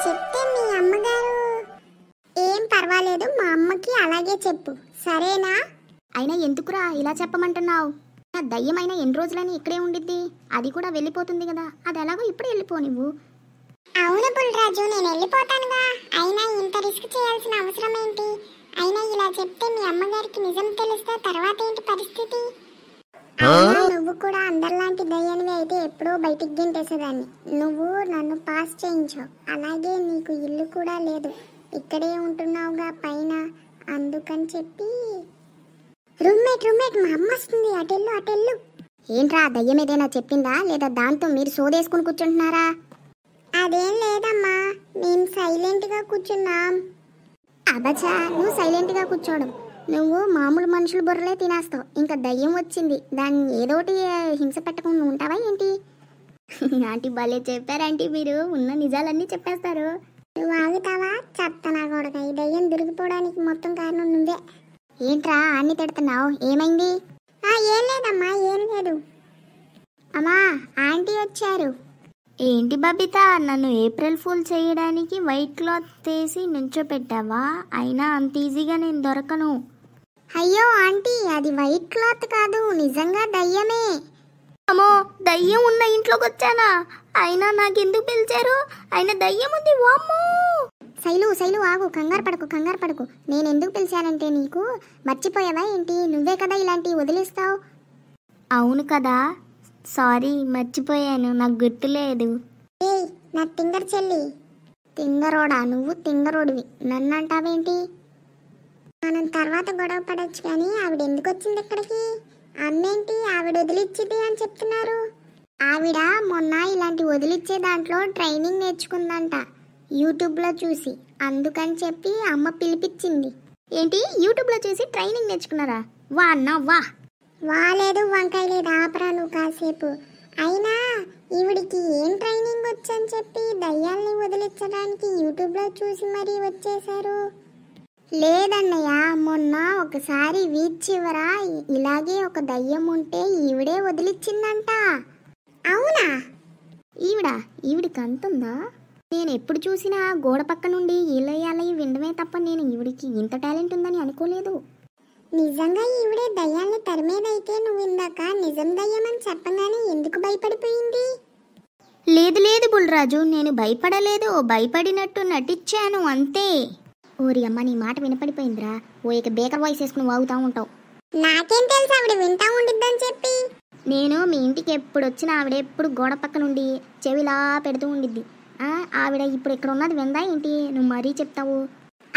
చెప్తే మీ అమ్మగారు ఏం పర్వాలేదు, మా అమ్మకి అలాగే చెప్పు, సరేనా? అయినా ఎందుకురా ఇలా చెప్పమంటున్నావు? దయ్యమైనా ఎన్ని రోజులని ఇక్కడే ఉండిద్ది, అది కూడా వెళ్ళిపోతుంది కదా, అది ఎలాగో ఇప్పుడు వెళ్ళిపో నువ్వు. అవును బుల్రాజు, నేను వెళ్ళిపోతానుగా, అయినా ఇంత రిస్క్ చేయాల్సిన అవసరం ఏంటి? అయినా ఇలా చెప్తే మీ అమ్మగారికి నిజం తెలిస్తే తర్వాత ఏంటి పరిస్థితి? నువ్వు కూడా అందరిలాంటి దయ్యానివి అయితే ఎప్పుడో బయటికి గెంటేసేదాన్ని. నువ్వు నన్ను పాస్ చేయించావు, అలాగే నీకు ఇల్లు కూడా లేదు, ఇక్కడే ఉంటున్నావుగా పైన, అందుకని చెప్పి రూమ్మేట్ మా అమ్మ వస్తుంది, అటెళ్ళు. ఏంట్రా దయ్యం ఏదైనా చెప్పిందా, లేదా దాంతో మీరు సోదేసుకుని కూర్చుంటున్నారా? అదేం లేదమ్మా, మేము సైలెంట్గా కూర్చున్నాం. అబచా, నువ్వు సైలెంట్గా కూర్చోవడం, నువ్వు మామూలు మనుషులు బుర్రలే తినేస్తావు, ఇంకా దయ్యం వచ్చింది దాన్ని ఏదోటి హింస పెట్టకుండా ఉంటావా ఏంటి? ఆంటీ భలే చెప్పారంటీ, మీరు ఉన్న నిజాలన్నీ చెప్పేస్తారు. నువ్వు ఆగుతావా? చెప్తానా కొడక, ఈ దయ్యం దొరికిపోవడానికి మొత్తం కారణం నువ్వే. ఏంట్రా అన్ని తిడుతున్నావు, ఏమైంది? ఏం లేదమ్మా, ఏం లేదు. అమ్మా ఆంటీ వచ్చారు. ఏంటి బబిత, నన్ను ఏప్రిల్ ఫూల్ చేయడానికి వైట్ క్లాత్ తీసి నుంచోపెట్టావా? అయినా అంత ఈజీగా నేను దొరకను. అయ్యో ఆంటీ, అది వైట్ క్లాత్ కాదు, నిజంగా దయ్యమే. అమ్మో, దయ్యం ఉన్న ఇంట్లోకి వచ్చానా? అయినా నాకెందుకు పిలిచారు? అయినా దయ్యం ఉంది, వామ్మో. శైలు ఆగు, కంగారు పడకు. నేను ఎందుకు పిలిచానంటే నీకు మర్చిపోయావా ఏంటి? నువ్వే కదా ఇలాంటివి వదిలేస్తావు. అవును కదా, సారీ మర్చిపోయాను, నాకు గుర్తులేదు. ఏయ్ నా తింగర్ చెల్లి. తింగరోడా? నువ్వు తింగరోడివి, నన్ను అంటావేంటి? మనం తర్వాత గొడవ పడచ్చు కానీ ఆవిడ ఎందుకు వచ్చింది ఇక్కడికి? అమ్మేంటి ఆవిడ వదిలిచ్చిది అని చెప్తున్నారు? ఆవిడ మొన్న ఇలాంటి వదిలిచ్చే దాంట్లో ట్రైనింగ్ నేర్చుకుందంట యూట్యూబ్లో చూసి, అందుకని చెప్పి అమ్మ పిలిపించింది. ఏంటి యూట్యూబ్లో చూసి ట్రైనింగ్ నేర్చుకున్నారా? వా అన్నా వా. వాలేదు వంకాయ లేదు, ఆపరా నువ్వు కాసేపు. అయినా ఈవిడికి ఏం ట్రైనింగ్ వచ్చని చెప్పి దయ్యాల్ని వదిలించడానికి యూట్యూబ్లో చూసి మరీ వచ్చేసారు? లేదన్నయ్య, మొన్న ఒకసారి వీధి చివర ఇలాగే ఒక దయ్యం ఉంటే ఈవిడే వదిలిచ్చిందంట. అవునా? ఈవిడికి అంతుందా? నేను ఎప్పుడు చూసినా గోడ పక్క నుండి ఈలయ్యాలయ్యి వినడమే తప్ప నేను ఈవిడికి ఇంత టాలెంట్ ఉందని అనుకోలేదు. నిజంగా ఈవిడే దయ్యాల్ని తరిమేదైతే నువ్వు ఇందాక నిజం దయ్యమని చెప్పగానే ఎందుకు భయపడిపోయింది? లేదు బుల్రాజు, నేను భయపడలేదు, భయపడినట్టు నటించాను అంతే. ఓరి అమ్మ, నీ మాట వినపడిపోయిందిరా. ఓ ఇక బేకర్ వాయిస్ వేసుకుని వాగుతా ఉంటావు. నాకేం తెలుసు ఆవిడ వింటా ఉండిద్దని చెప్పి. నేను మీ ఇంటికి ఎప్పుడు వచ్చినా ఆవిడ ఎప్పుడు గోడ పక్క నుండి చెవిలా పెడుతూ ఉండిద్ది. ఆవిడ ఇప్పుడు ఇక్కడ ఉన్నది విందా ఏంటి? నువ్వు మరీ చెప్తావు.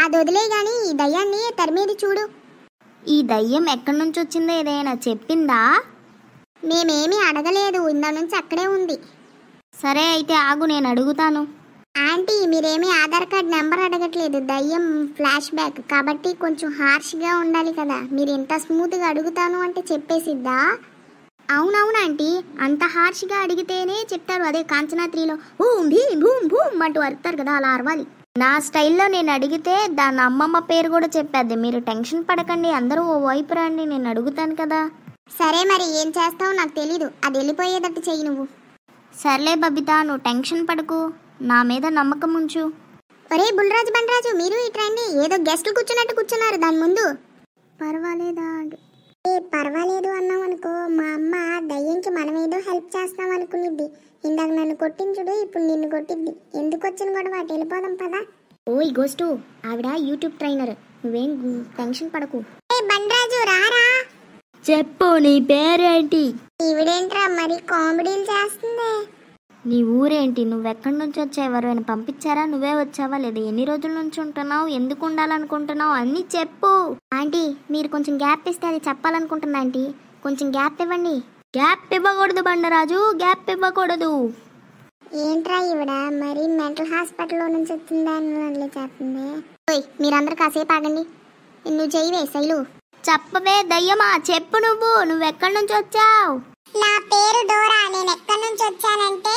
అది వదిలే గాని ఈ దయ్యాన్ని తరిమేది చూడు. ఈ దయ్యం ఎక్కడి నుంచి వచ్చిందో ఏదైనా చెప్పిందా? మేమేమీ అడగలేదు, ఇందా నుంచి అక్కడే ఉంది. సరే అయితే ఆగు, నేను అడుగుతాను. ఆంటీ మీరేమీ ఆధార్ కార్డ్ నెంబర్ అడగట్లేదు, దయ్యం ఫ్లాష్ బ్యాక్ కాబట్టి కొంచెం హార్ష్గా ఉండాలి కదా. మీరు ఎంత స్మూత్గా అడుగుతాను అంటే చెప్పేసిద్దా? అవునవును ఆంటీ, అంత హార్ష్గా అడిగితేనే చెప్తారు. అదే కాంచనా 3లో భూమ్ భీమ్ భూమ్ భూమ్ అంటూ అరుతారు కదా, అలా అరవాలి. నా స్టైల్లో నేను అడిగితే దాని అమ్మమ్మ పేరు కూడా చెప్పేద్ది. మీరు టెన్షన్ పడకండి, అందరూ ఓ వైపు రండి, నేను అడుగుతాను కదా. సరే మరి ఏం చేస్తావు నాకు తెలీదు, అది వెళ్ళిపోయేటట్టు చెయ్యి నువ్వు. సర్లే బబిత, నువ్వు టెన్షన్ పడకు, నా మీద నమ్మకం ఉంచు. ఒరే బుల్రాజు బండరాజు, మీరు ఇట్రండి, ఏదో గెస్టులు కూర్చున్నట్టు కూర్చున్నారు దాని ముందు. పర్వాలేదా? పర్వాలేదు అన్నాం అనుకో, మా అమ్మ దయ్యంకి మనమేదో హెల్ప్ చేస్తాం అనుకునిద్ది. ఇందాక నన్ను కొట్టించుడు, ఇప్పుడు నిన్ను కొట్టిద్ది. ఎందుకు వచ్చిన గొడవ? అటు వెళ్ళిపోదాం పదా. ఓయ్ గోస్టు, ఆవిడ యూట్యూబ్ ట్రైనర్, నువ్వేం టెన్షన్ పడకు. బండరాజు రారా. చెప్పు, నీ పేరేంటి? ఈవిడేంట్రా మరి కామెడీలు చేస్తుంది? నీ ఊరేంటి? నువ్వెక్కడి నుంచి వచ్చావు? ఎవరైనా పంపించారా? నువ్వే వచ్చావా? లేదా ఎన్ని రోజుల నుంచి ఉంటున్నావు? ఎందుకు ఉండాలనుకుంటున్నావు? అన్నీ చెప్పు. ఆంటీ మీరు కొంచెం గ్యాప్ ఇస్తే అది చెప్పాలనుకుంటున్నా. ఆంటీ కొంచెం గ్యాప్ ఇవ్వండి. గ్యాప్ ఇవ్వకూడదు బండరాజు, గ్యాప్ ఇవ్వకూడదు. ఏంట్రా ఈవిడ మరి మెంటల్ హాస్పిటల్లో నుంచి వచ్చిందా అని చెప్తుంది. ఓయ్ మీరందరూ కాసేపు ఆగండి. నువ్వు చెయ్యవే శైలు. చెప్పవే దయ్యమా, చెప్పు, నువ్వెక్కడి నుంచి వచ్చావు? నా పేరు డోరా. నేను ఎక్కడి నుంచి వచ్చానంటే